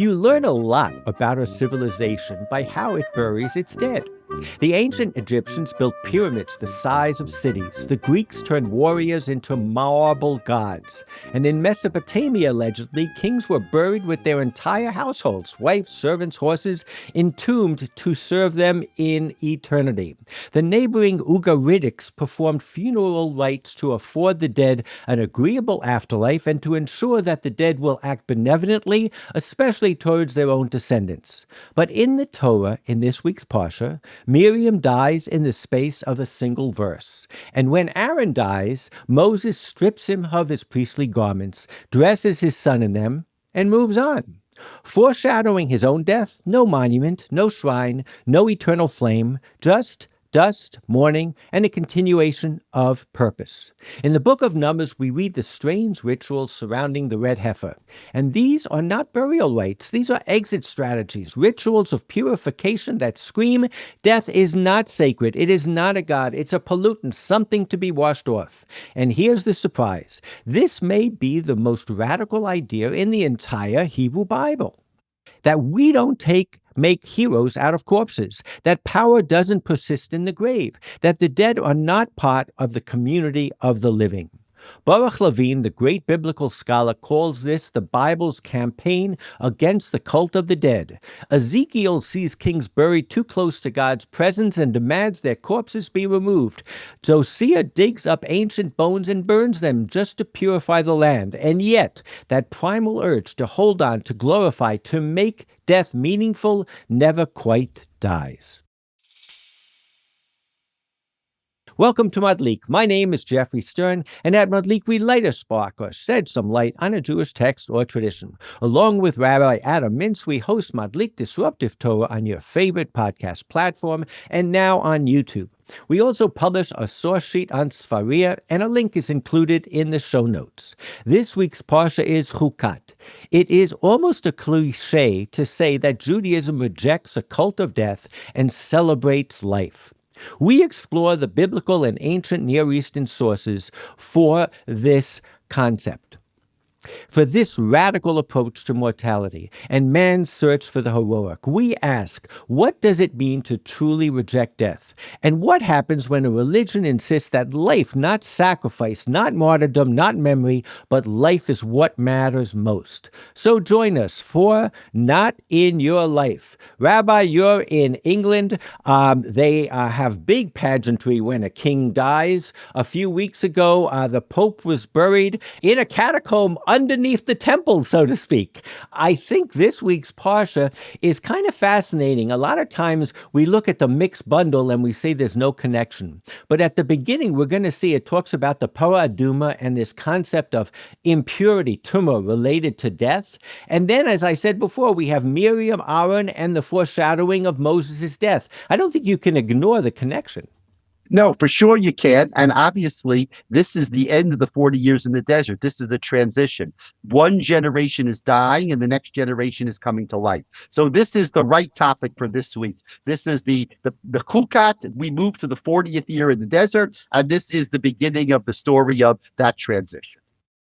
You learn a lot about a civilization by how it buries its dead. The ancient Egyptians built pyramids the size of cities. The Greeks turned warriors into marble gods. And in Mesopotamia, allegedly, kings were buried with their entire households, wives, servants, horses, entombed to serve them in eternity. The neighboring Ugaritic performed funeral rites to afford the dead an agreeable afterlife and to ensure that the dead will act benevolently, especially towards their own descendants. But in the Torah, in this week's Parsha, Miriam dies in the space of a single verse. And when Aaron dies, Moses strips him of his priestly garments, dresses his son in them, and moves on. Foreshadowing his own death, no monument, no shrine, no eternal flame, just dust, mourning, and a continuation of purpose. In the book of Numbers, we read the strange rituals surrounding the Red Heifer. And these are not burial rites. These are exit strategies, rituals of purification that scream, death is not sacred. It is not a god. It's a pollutant, something to be washed off. And here's the surprise. This may be the most radical idea in the entire Hebrew Bible. That we don't make heroes out of corpses, that power doesn't persist in the grave, that the dead are not part of the community of the living. Baruch Levine, the great biblical scholar, calls this the Bible's campaign against the cult of the dead. Ezekiel sees kings buried too close to God's presence and demands their corpses be removed. Josiah digs up ancient bones and burns them just to purify the land. And yet, that primal urge to hold on, to glorify, to make death meaningful never quite dies. Welcome to Madlik. My name is Jeffrey Stern, and at Madlik we light a spark or shed some light on a Jewish text or tradition. Along with Rabbi Adam Mintz, we host Madlik Disruptive Torah on your favorite podcast platform and now on YouTube. We also publish a source sheet on Sfaria, and a link is included in the show notes. This week's Parsha is Chukat. It is almost a cliche to say that Judaism rejects a cult of death and celebrates life. We explore the biblical and ancient Near Eastern sources for this concept, for this radical approach to mortality and man's search for the heroic. We ask, what does it mean to truly reject death? And what happens when a religion insists that life, not sacrifice, not martyrdom, not memory, but life is what matters most? So join us for Not in Your Life. Rabbi, you're in England. They have big pageantry when a king dies. A few weeks ago, the Pope was buried in a catacomb underneath the temple, so to speak. I think this week's Parsha is kind of fascinating. A lot of times we look at the mixed bundle and we say there's no connection. But at the beginning, we're going to see it talks about the Parah Aduma and this concept of impurity, tumah, related to death. And then, as I said before, we have Miriam, Aaron, and the foreshadowing of Moses' death. I don't think you can ignore the connection. No, for sure you can. And obviously, this is the end of the 40 years in the desert. This is the transition. One generation is dying and the next generation is coming to life. So this is the right topic for this week. This is the Chukat. We move to the 40th year in the desert, and this is the beginning of the story of that transition.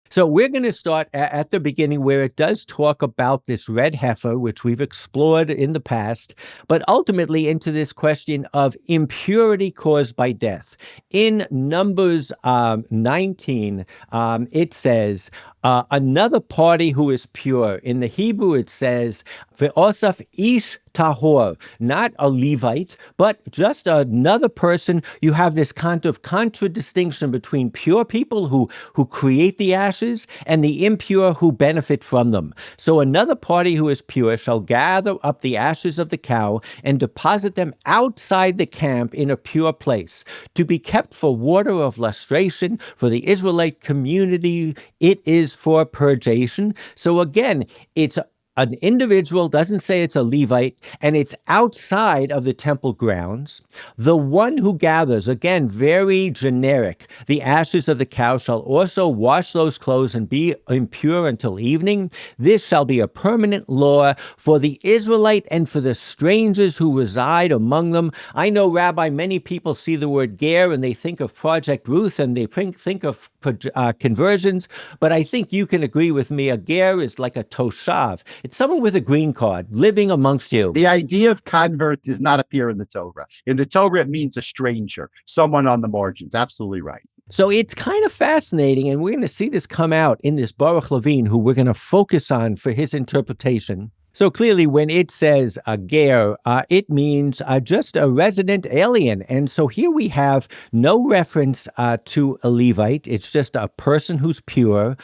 So we're going to start at the beginning where it does talk about this red heifer, which we've explored in the past, but ultimately into this question of impurity caused by death. In Numbers 19, it says, another party who is pure. In the Hebrew, it says, Ve'osaf ish tahor, not a Levite, but just another person. You have this kind of contradistinction between pure people who create the ashes and the impure who benefit from them. So another party who is pure shall gather up the ashes of the cow and deposit them outside the camp in a pure place, to be kept for water of lustration for the Israelite community. It is for purgation. So again, it's an individual, doesn't say it's a Levite, and it's outside of the temple grounds. The one who gathers, again, very generic, the ashes of the cow shall also wash those clothes and be impure until evening. This shall be a permanent law for the Israelite and for the strangers who reside among them. I know, Rabbi, many people see the word ger and they think of Project Ruth and they think of conversions, but I think you can agree with me. A ger is like a toshav. It's someone with a green card living amongst you. The idea of convert does not appear in the Torah. In the Torah, it means a stranger, someone on the margins. Absolutely right. So it's kind of fascinating, and we're going to see this come out in this Baruch Levine, who we're going to focus on for his interpretation. So clearly, when it says a ger, it means just a resident alien. And so here we have no reference to a Levite. It's just a person who's pure.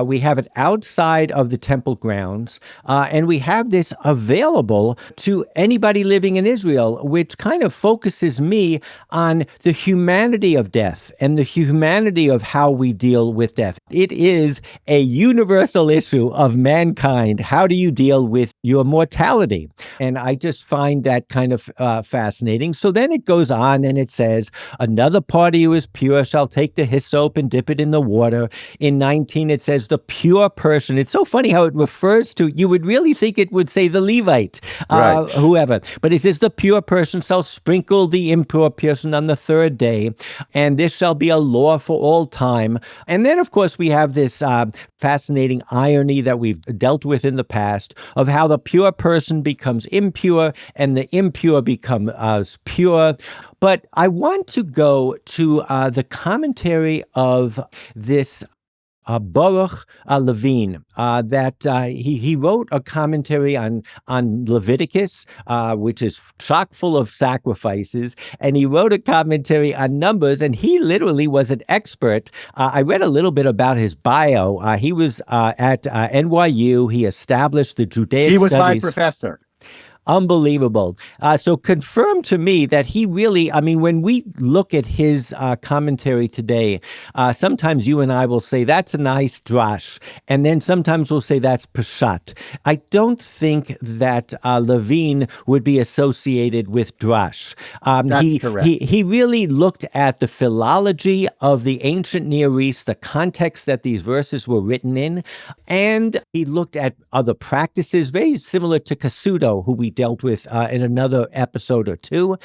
We have it outside of the temple grounds. And we have this available to anybody living in Israel, which kind of focuses me on the humanity of death and the humanity of how we deal with death. It is a universal issue of mankind. How do you deal with your mortality? And I just find that kind of fascinating. So then it goes on and it says, another party who is pure shall take the hyssop and dip it in the water. In 19, it says the pure person. It's so funny how it refers to, you would really think it would say the Levite, Right. whoever. But it says the pure person shall sprinkle the impure person on the third day, and this shall be a law for all time. And then, of course, we have this fascinating irony that we've dealt with in the past of how the pure person becomes impure and the impure become pure. But I want to go to the commentary of this Baruch Levine, that he wrote a commentary on Leviticus, which is chock full of sacrifices, and he wrote a commentary on Numbers, and he literally was an expert. I read a little bit about his bio. He was at NYU. He established the Judaic He was my studies. professor. Unbelievable. So confirm to me that he really, I mean, when we look at his commentary today, sometimes you and I will say that's a nice drash, and then sometimes we'll say that's peshat. I don't think that Levine would be associated with drash. That's correct. He really looked at the philology of the ancient Near East, the context that these verses were written in, and he looked at other practices very similar to Cassuto, who we dealt with in another episode or two.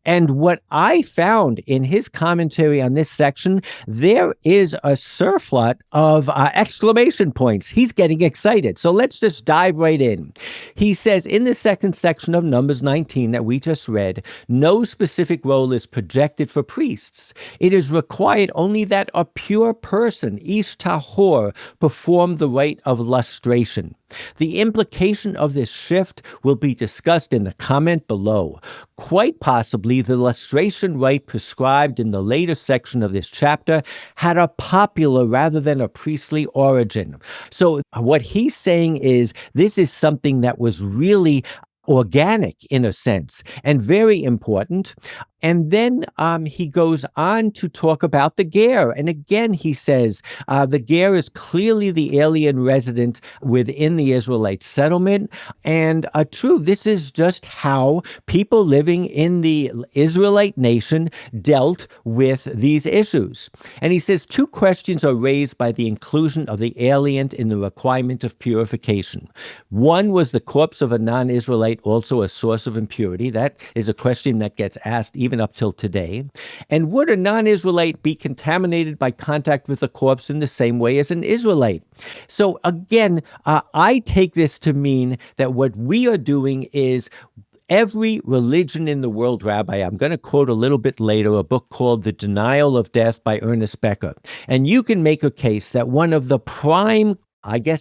And what I found in his commentary on this section, there is a surfeit of exclamation points. He's getting excited. So let's just dive right in. He says in the second section of Numbers 19 that we just read, no specific role is projected for priests. It is required only that a pure person, ish tahor, perform the rite of lustration. The implication of this shift will be discussed in the comment below. Quite possibly, the lustration rite prescribed in the later section of this chapter had a popular rather than a priestly origin. So what he's saying is this is something that was really organic in a sense and very important. And then he goes on to talk about the ger. And again, he says the ger is clearly the alien resident within the Israelite settlement. And true, this is just how people living in the Israelite nation dealt with these issues. And he says two questions are raised by the inclusion of the alien in the requirement of purification. One was the corpse of a non-Israelite also a source of impurity? That is a question that gets asked even up till today. And would a non-Israelite be contaminated by contact with a corpse in the same way as an Israelite? So again, I take this to mean that what we are doing is every religion in the world, Rabbi, I'm going to quote a little bit later a book called The Denial of Death by Ernest Becker. And you can make a case that one of the prime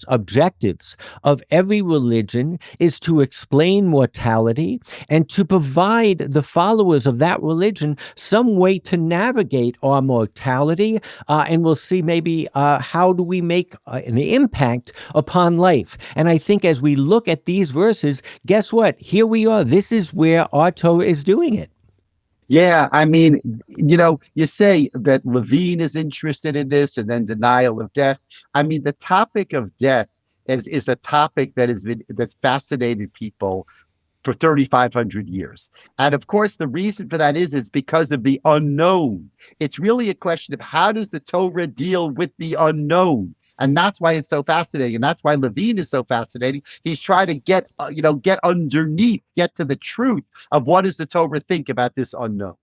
objectives of every religion is to explain mortality and to provide the followers of that religion some way to navigate our mortality. And we'll see maybe how do we make an impact upon life. And I think as we look at these verses, guess what? Here we are. This is where our Torah is doing it. Yeah, I mean, you say that Levine is interested in this and then denial of death. I mean, the topic of death is a topic that's fascinated people for 3,500 years. And of course, the reason for that is because of the unknown. It's really a question of how does the Torah deal with the unknown? And that's why it's so fascinating. And that's why Levine is so fascinating. He's trying to get underneath, get to the truth of what does the Torah think about this unknown.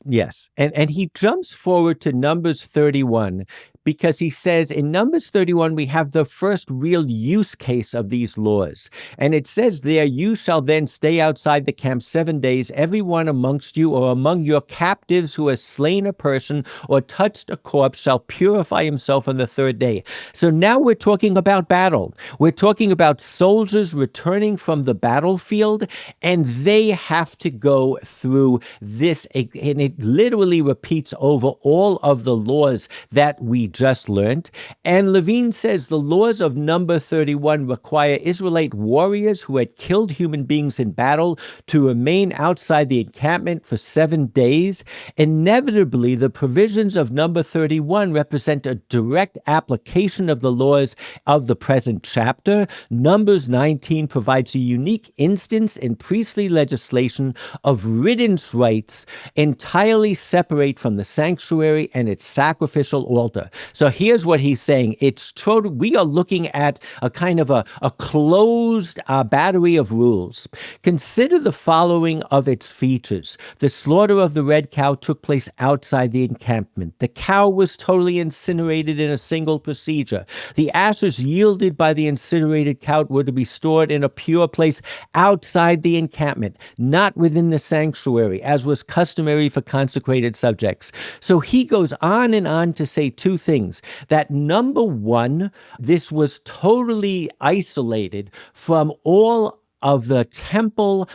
Yes. And he jumps forward to Numbers 31 because he says in Numbers 31, we have the first real use case of these laws. And it says there, you shall then stay outside the camp 7 days, every one amongst you or among your captives who has slain a person or touched a corpse shall purify himself on the third day. So now we're talking about battle. We're talking about soldiers returning from the battlefield, and they have to go through this, and it literally repeats over all of the laws that we just learned. And Levine says the laws of Number 31 require Israelite warriors who had killed human beings in battle to remain outside the encampment for 7 days. Inevitably, the provisions of Number 31 represent a direct application of the laws of the present chapter. Numbers 19 provides a unique instance in priestly legislation of riddance rites entirely separate from the sanctuary and its sacrificial altar. So here's what he's saying. We are looking at a kind of a closed battery of rules. Consider the following of its features. The slaughter of the red cow took place outside the encampment. The cow was totally incinerated in a single procedure. The ashes yielded by the incinerated cow were to be stored in a pure place outside the encampment, not within the sanctuary, as was customary for consecrated subjects. So he goes on and on to say two things. That number one, this was totally isolated from all of the temple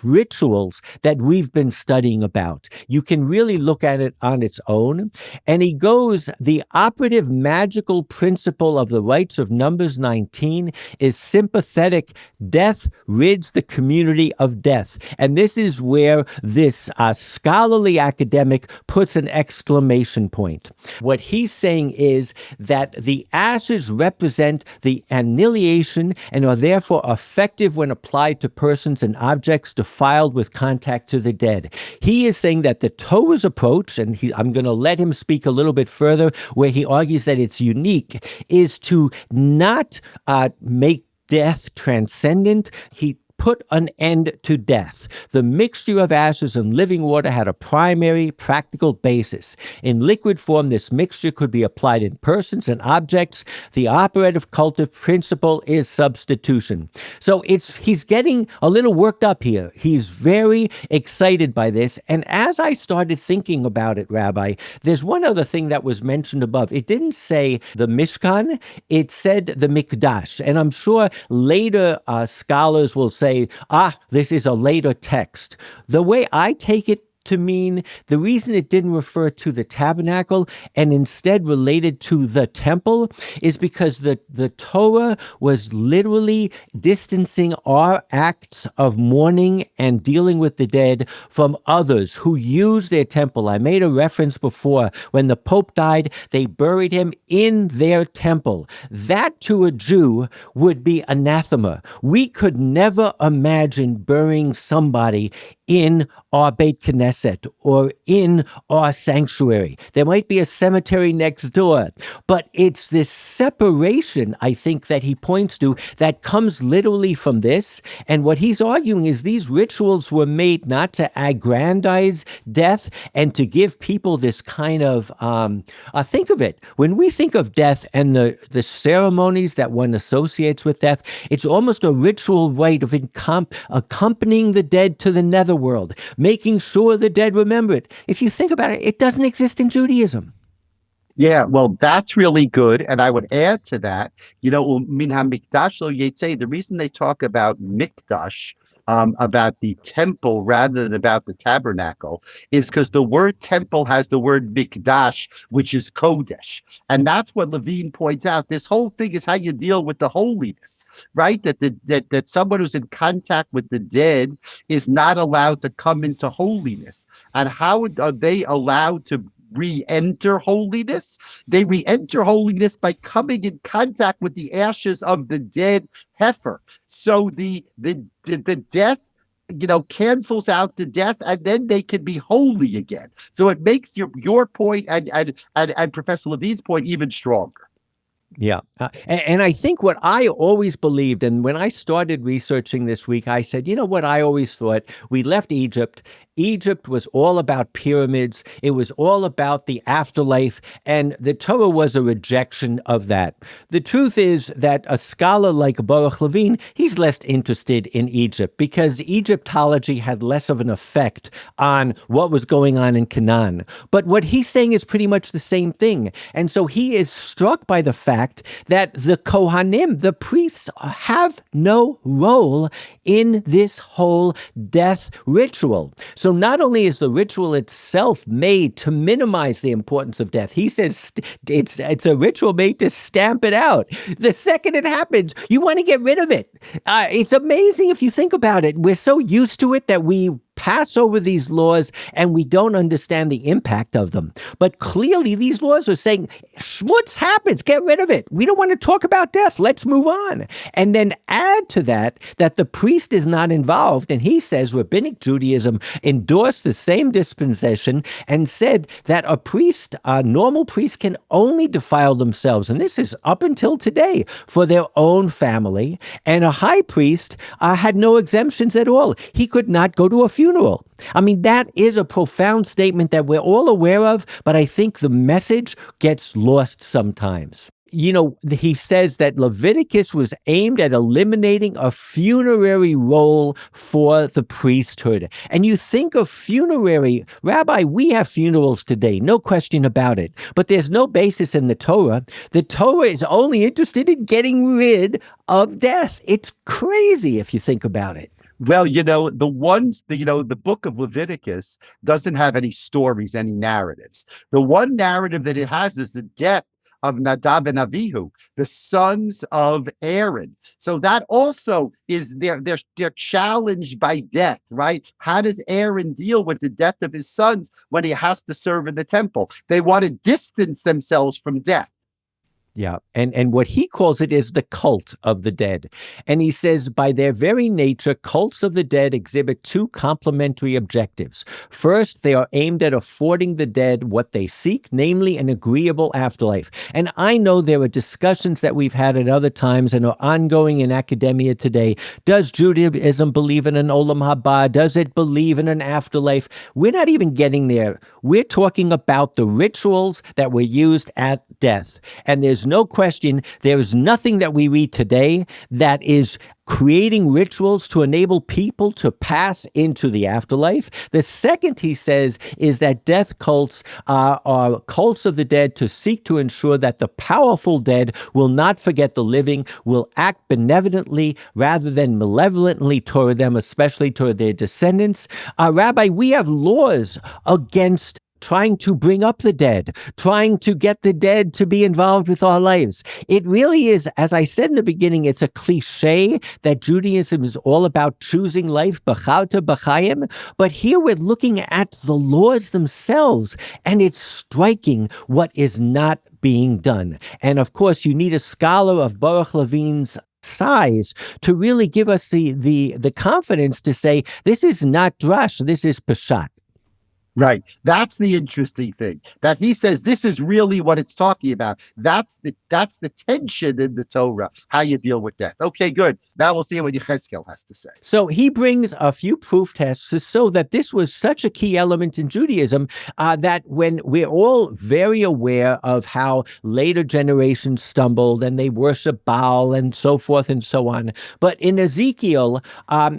rituals that we've been studying about. You can really look at it on its own. And he goes, the operative magical principle of the rites of Numbers 19 is sympathetic. Death rids the community of death. And this is where this scholarly academic puts an exclamation point. What he's saying is that the ashes represent the annihilation and are therefore effective when applied to persons and objects defiled with contact to the dead. He is saying that the Torah's approach, and I'm going to let him speak a little bit further, where he argues that it's unique, is to not make death transcendent. He put an end to death. The mixture of ashes and living water had a primary practical basis. In liquid form, this mixture could be applied in persons and objects. The operative cultive principle is substitution. So he's getting a little worked up here. He's very excited by this. And as I started thinking about it, Rabbi, there's one other thing that was mentioned above. It didn't say the Mishkan, it said the Mikdash. And I'm sure later scholars will say, this is a later text. The way I take it to mean, the reason it didn't refer to the tabernacle and instead related to the temple is because the Torah was literally distancing our acts of mourning and dealing with the dead from others who use their temple. I made a reference before. When the Pope died, they buried him in their temple. That to a Jew would be anathema. We could never imagine burying somebody in our Beit Knesset or in our sanctuary. There might be a cemetery next door, but it's this separation, I think, that he points to that comes literally from this. And what he's arguing is these rituals were made not to aggrandize death and to give people this kind of, think of it, when we think of death and the ceremonies that one associates with death, it's almost a ritual rite of accompanying the dead to the netherworld, making sure the dead remember it. If you think about it, it doesn't exist in Judaism. Yeah, well, that's really good. And I would add to that, min hamikdash lo yetzeh, the reason they talk about mikdash, about the temple rather than about the tabernacle, is because the word temple has the word mikdash, which is kodesh. And that's what Levine points out. This whole thing is how you deal with the holiness, right? That someone who's in contact with the dead is not allowed to come into holiness. And how are they allowed to re-enter holiness? They re-enter holiness by coming in contact with the ashes of the dead heifer. So the death, cancels out the death, and then they can be holy again. So it makes your point and Professor Levine's point even stronger. Yeah. And I think what I always believed, and when I started researching this week, I said, you know what I always thought? We left Egypt. Egypt was all about pyramids. It was all about the afterlife, and the Torah was a rejection of that. The truth is that a scholar like Baruch Levine, he's less interested in Egypt because Egyptology had less of an effect on what was going on in Canaan. But what he's saying is pretty much the same thing. And so he is struck by the fact that the Kohanim, the priests, have no role in this whole death ritual. So not only is the ritual itself made to minimize the importance of death, he says it's a ritual made to stamp it out. The second it happens, you want to get rid of it. It's amazing if you think about it. We're so used to it that we pass over these laws and we don't understand the impact of them. But clearly these laws are saying, schmutz happens, get rid of it. We don't want to talk about death. Let's move on. And then add to that the priest is not involved. And he says Rabbinic Judaism endorsed the same dispensation and said that a normal priest can only defile themselves, and this is up until today, for their own family. And a high priest had no exemptions at all. He could not go to a funeral. I mean, that is a profound statement that we're all aware of, but I think the message gets lost sometimes. You know, he says that Leviticus was aimed at eliminating a funerary role for the priesthood. And you think of funerary, Rabbi, we have funerals today, no question about it. But there's no basis in the Torah. The Torah is only interested in getting rid of death. It's crazy if you think about it. Well, the book of Leviticus doesn't have any stories, any narratives. The one narrative that it has is the death of Nadab and Avihu, the sons of Aaron. So that also is they're challenged by death, right? How does Aaron deal with the death of his sons when he has to serve in the temple? They want to distance themselves from death. Yeah. And what he calls it is the cult of the dead. And he says, by their very nature, cults of the dead exhibit two complementary objectives. First, they are aimed at affording the dead what they seek, namely an agreeable afterlife. And I know there are discussions that we've had at other times and are ongoing in academia today. Does Judaism believe in an olam haba? Does it believe in an afterlife? We're not even getting there. We're talking about the rituals that were used at death. And there's no question, there is nothing that we read today that is creating rituals to enable people to pass into the afterlife. The second, he says, is that death cults are cults of the dead to seek to ensure that the powerful dead will not forget the living, will act benevolently rather than malevolently toward them, especially toward their descendants. Rabbi, we have laws against trying to bring up the dead, trying to get the dead to be involved with our lives. It really is, as I said in the beginning, it's a cliche that Judaism is all about choosing life, b'charta b'chaim, but here we're looking at the laws themselves, and it's striking what is not being done. And of course, you need a scholar of Baruch Levine's size to really give us the confidence to say, this is not drash, this is peshat. Right. That's the interesting thing, that he says this is really what it's talking about. That's the tension in the Torah, how you deal with that. Okay, good. Now we'll see what Yechezkel has to say. So he brings a few proof tests to show that this was such a key element in Judaism that when we're all very aware of how later generations stumbled and they worship Baal and so forth and so on. But in Ezekiel,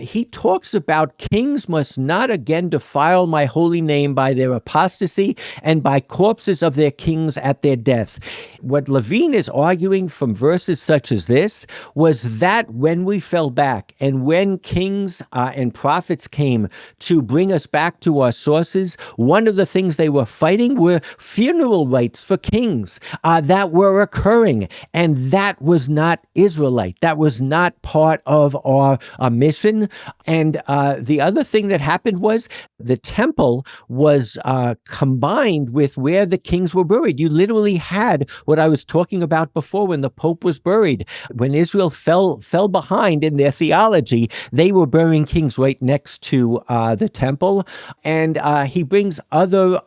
he talks about kings must not again defile my holy name by their apostasy and by corpses of their kings at their death. What Levine is arguing from verses such as this was that when we fell back and when kings and prophets came to bring us back to our sources, one of the things they were fighting were funeral rites for kings that were occurring. And that was not Israelite. That was not part of our mission. And the other thing that happened was the temple was combined with where the kings were buried. You literally had what I was talking about before when the Pope was buried. When Israel fell behind in their theology, they were burying kings right next to the temple. And he brings other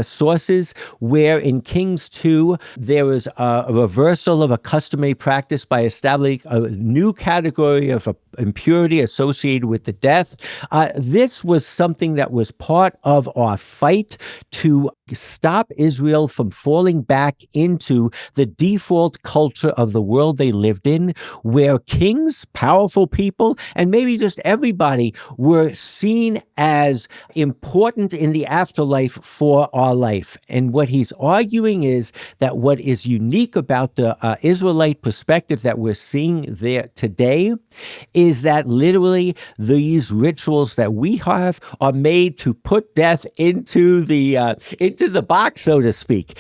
sources where in Kings 2, there was a reversal of a customary practice by establishing a new category of impurity associated with the death. This was something that was part of our fight to stop Israel from falling back into the default culture of the world they lived in, where kings, powerful people, and maybe just everybody were seen as important in the afterlife for our life. And what he's arguing is that what is unique about the Israelite perspective that we're seeing there today is that literally these rituals that we have are made to put death into the box, so to speak,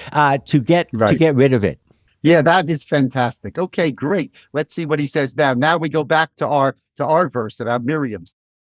to get rid of it. Yeah, that is fantastic. Okay, great. Let's see what he says now. Now we go back to our verse about Miriam's.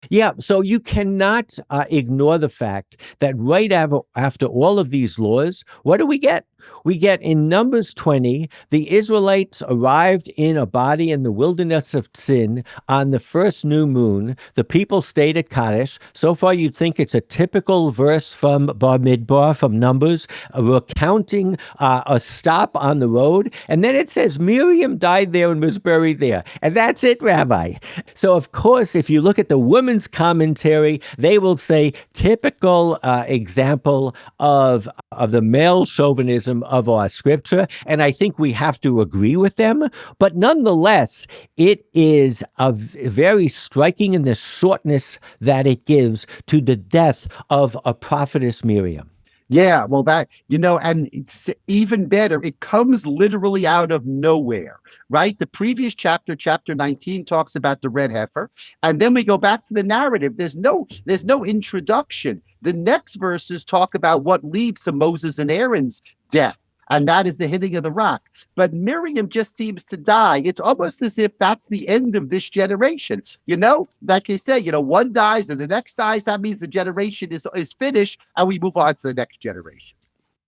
Yeah, so you cannot ignore the fact that right after all of these laws, what do we get? We get in Numbers 20, the Israelites arrived in a body in the wilderness of Sin on the first new moon. The people stayed at Kadesh. So far, you'd think it's a typical verse from Bar Midbar, from Numbers, recounting a stop on the road. And then it says Miriam died there and was buried there. And that's it, Rabbi. So, of course, if you look at the women's commentary, they will say typical example of the male chauvinism of our scripture, and I think we have to agree with them. But nonetheless, it is very striking in the shortness that it gives to the death of a prophetess Miriam. Yeah, well, and it's even better. It comes literally out of nowhere, right? The previous chapter 19, talks about the red heifer. And then we go back to the narrative. There's no introduction. The next verses talk about what leads to Moses and Aaron's death. And that is the hitting of the rock. But Miriam just seems to die. It's almost as if that's the end of this generation. Like you say, one dies and the next dies. That means the generation is finished and we move on to the next generation.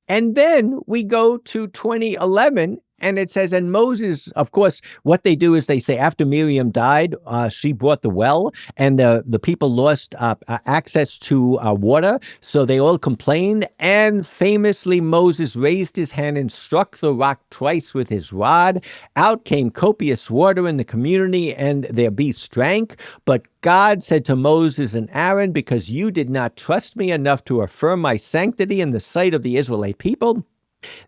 And then we go to 2011. And it says, and Moses, of course, what they do is they say after Miriam died, she brought the well, and the people lost access to water. So they all complained. And famously, Moses raised his hand and struck the rock twice with his rod. Out came copious water in the community, and their beasts drank. But God said to Moses and Aaron, because you did not trust me enough to affirm my sanctity in the sight of the Israelite people,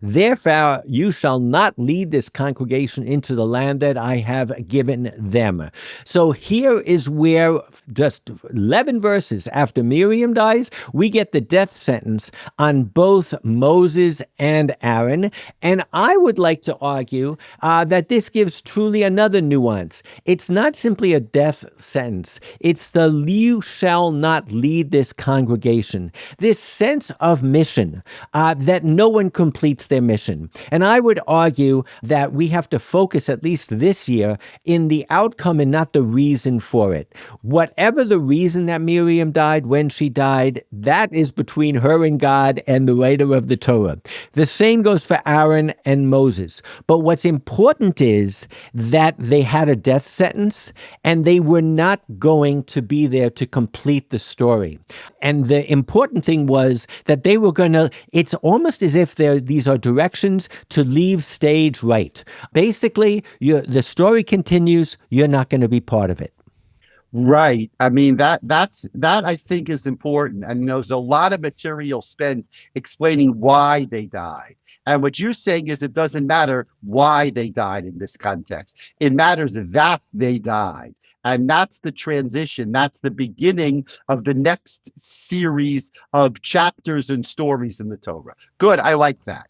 therefore, you shall not lead this congregation into the land that I have given them. So here is where just 11 verses after Miriam dies, we get the death sentence on both Moses and Aaron. And I would like to argue that this gives truly another nuance. It's not simply a death sentence. It's the you shall not lead this congregation. This sense of mission that no one completes their mission. And I would argue that we have to focus, at least this year, in the outcome and not the reason for it. Whatever the reason that Miriam died, when she died, that is between her and God and the writer of the Torah. The same goes for Aaron and Moses. But what's important is that they had a death sentence and they were not going to be there to complete the story. And the important thing was that they were going to, it's almost as if these are directions to leave stage right. Basically, the story continues, you're not going to be part of it. Right. I mean, that I think is important. And there's a lot of material spent explaining why they died. And what you're saying is it doesn't matter why they died in this context. It matters that they died. And that's the transition. That's the beginning of the next series of chapters and stories in the Torah. Good. I like that.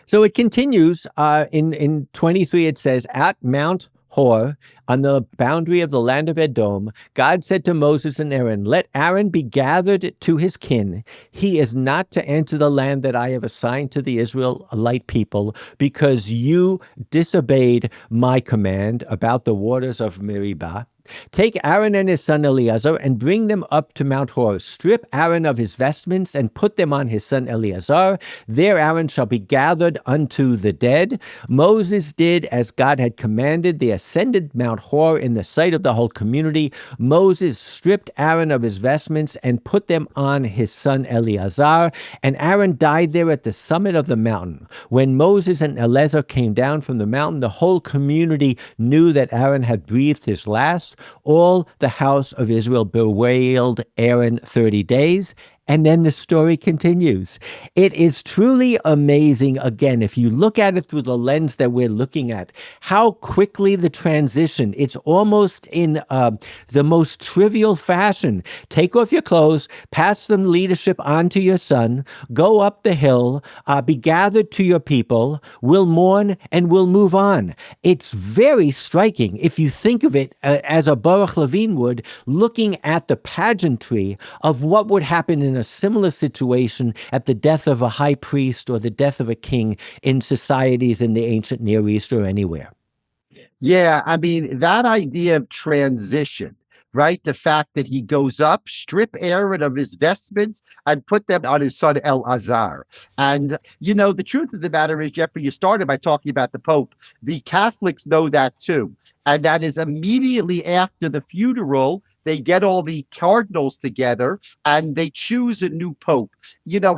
So it continues in 23. It says, at Mount Hor, on the boundary of the land of Edom, God said to Moses and Aaron, let Aaron be gathered to his kin. He is not to enter the land that I have assigned to the Israelite people, because you disobeyed my command about the waters of Meribah. Take Aaron and his son Eleazar and bring them up to Mount Hor. Strip Aaron of his vestments and put them on his son Eleazar. There Aaron shall be gathered unto the dead. Moses did as God had commanded. They ascended Mount Hor in the sight of the whole community. Moses stripped Aaron of his vestments and put them on his son Eleazar. And Aaron died there at the summit of the mountain. When Moses and Eleazar came down from the mountain, the whole community knew that Aaron had breathed his last. All the house of Israel bewailed Aaron 30 days. And then the story continues. It is truly amazing, again, if you look at it through the lens that we're looking at, how quickly the transition, it's almost in the most trivial fashion. Take off your clothes, pass the leadership on to your son, go up the hill, be gathered to your people, we'll mourn and we'll move on. It's very striking if you think of it as a Baruch Levine would, looking at the pageantry of what would happen in a similar situation at the death of a high priest or the death of a king in societies in the ancient Near East or anywhere. Yeah, I mean, that idea of transition, right? The fact that he goes up, strip Aaron of his vestments, and put them on his son Eleazar. And, the truth of the matter is, Jeffrey, you started by talking about the Pope. The Catholics know that too. And that is immediately after the funeral, they get all the cardinals together and they choose a new pope.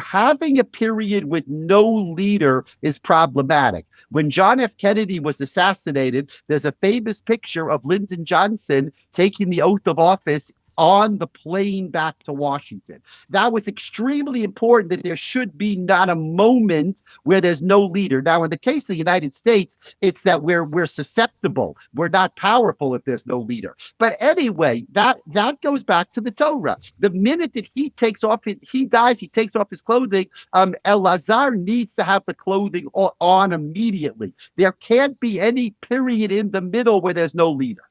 Having a period with no leader is problematic. When John F. Kennedy was assassinated, there's a famous picture of Lyndon Johnson taking the oath of office on the plane back to Washington. That was extremely important, that there should be not a moment where there's no leader. Now, in the case of the United States, it's that we're susceptible. We're not powerful if there's no leader. But anyway, that goes back to the Torah. The minute that he dies, he takes off his clothing. Eleazar needs to have the clothing on immediately. There can't be any period in the middle where there's no leader.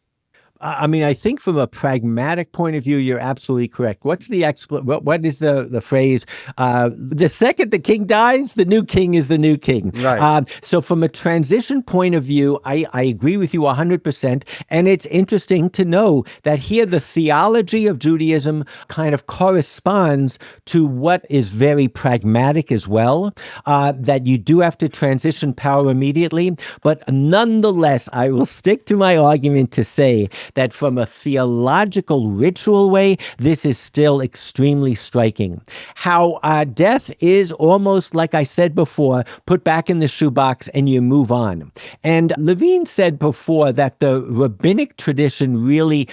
I mean, I think from a pragmatic point of view, you're absolutely correct. What's the what is the phrase? The second the king dies, the new king is the new king. Right. So from a transition point of view, I agree with you 100%. And it's interesting to know that here the theology of Judaism kind of corresponds to what is very pragmatic as well, that you do have to transition power immediately. But nonetheless, I will stick to my argument to say that from a theological ritual way, this is still extremely striking. How death is almost, like I said before, put back in the shoebox and you move on. And Levine said before that the rabbinic tradition really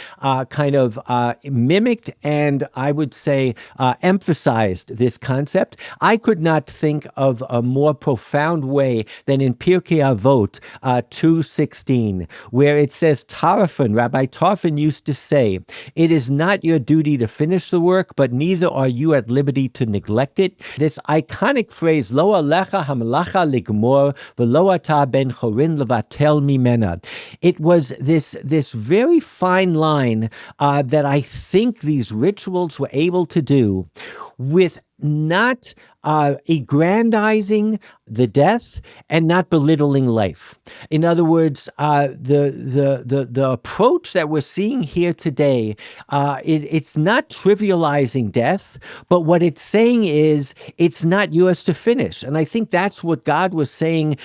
mimicked and I would say emphasized this concept. I could not think of a more profound way than in Pirkei Avot 2:16, where it says, Rabbi Tarfon used to say, it is not your duty to finish the work, but neither are you at liberty to neglect it. This iconic phrase, Lo alecha hamalacha ligmor, v'lo ata ben chorin levatel mimena. It was this very fine line that I think these rituals were able to do with not aggrandizing the death and not belittling life. In other words, the approach that we're seeing here today, it's not trivializing death, but what it's saying is it's not yours to finish. And I think that's what God was saying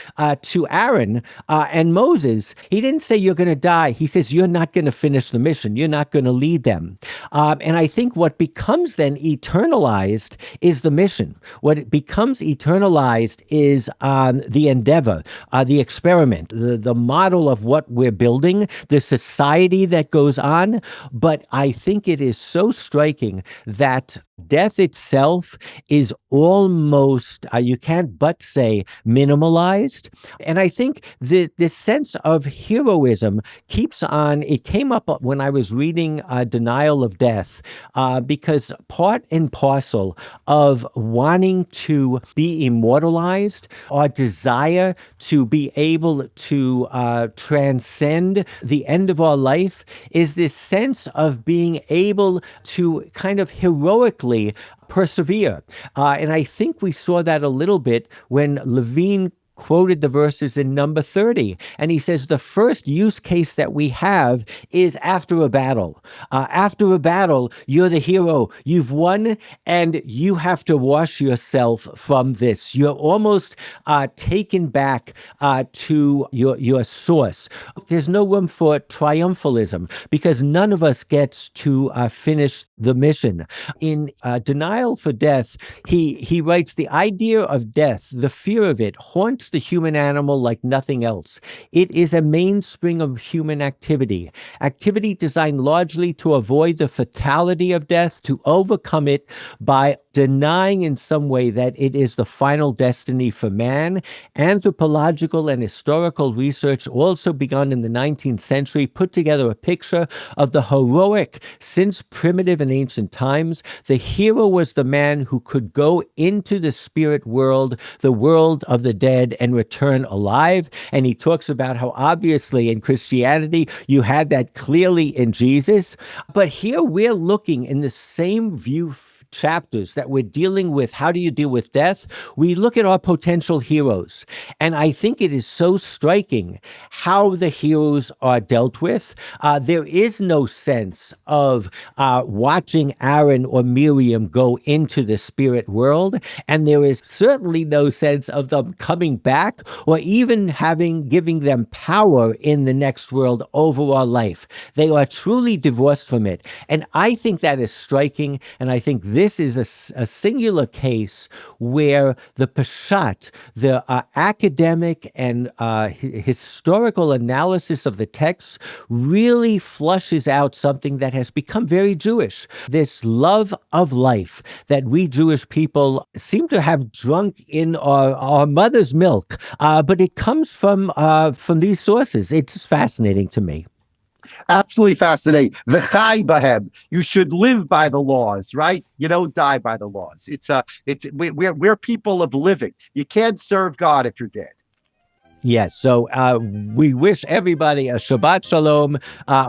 to Aaron and Moses. He didn't say you're going to die. He says you're not going to finish the mission. You're not going to lead them. And I think what becomes then eternalized is the mission. What becomes eternalized is the endeavor, the experiment, the model of what we're building, the society that goes on. But I think it is so striking that death itself is almost, you can't but say, minimalized. And I think this sense of heroism it came up when I was reading Denial of Death, because part and parcel of wanting to be immortalized, our desire to be able to transcend the end of our life, is this sense of being able to kind of heroically persevere. And I think we saw that a little bit when Levine quoted the verses in number 30. And he says the first use case that we have is after a battle. After a battle, you're the hero. You've won, and you have to wash yourself from this. You're almost taken back to your source. There's no room for triumphalism because none of us gets to finish the mission. In Denial for Death, he writes, the idea of death, the fear of it, haunts the human animal like nothing else. It is a mainspring of human activity designed largely to avoid the fatality of death, to overcome it by denying in some way that it is the final destiny for man. Anthropological and historical research, also begun in the 19th century, put together a picture of the heroic since primitive and ancient times. The hero was the man who could go into the spirit world, the world of the dead, and return alive. And he talks about how obviously in Christianity you had that clearly in Jesus. But here we're looking in the same view chapters that we're dealing with how do you deal with death, we look at our potential heroes. And I think it is so striking how the heroes are dealt with. There is no sense of watching Aaron or Miriam go into the spirit world, and there is certainly no sense of them coming back or even giving them power in the next world over our life. They are truly divorced from it. And I think that is striking, and I think this is a singular case where the Peshat, the academic and historical analysis of the text really flushes out something that has become very Jewish. This love of life that we Jewish people seem to have drunk in our mother's milk, but it comes from these sources. It's fascinating to me. Absolutely fascinating. V'chai bahem. You should live by the laws, right? You don't die by the laws. We're people of living. You can't serve God if you're dead. Yes, so we wish everybody a Shabbat Shalom,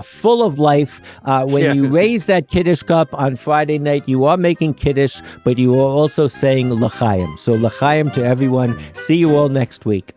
full of life. When you raise that Kiddush cup on Friday night, you are making Kiddush, but you are also saying L'chaim. So L'chaim to everyone. See you all next week.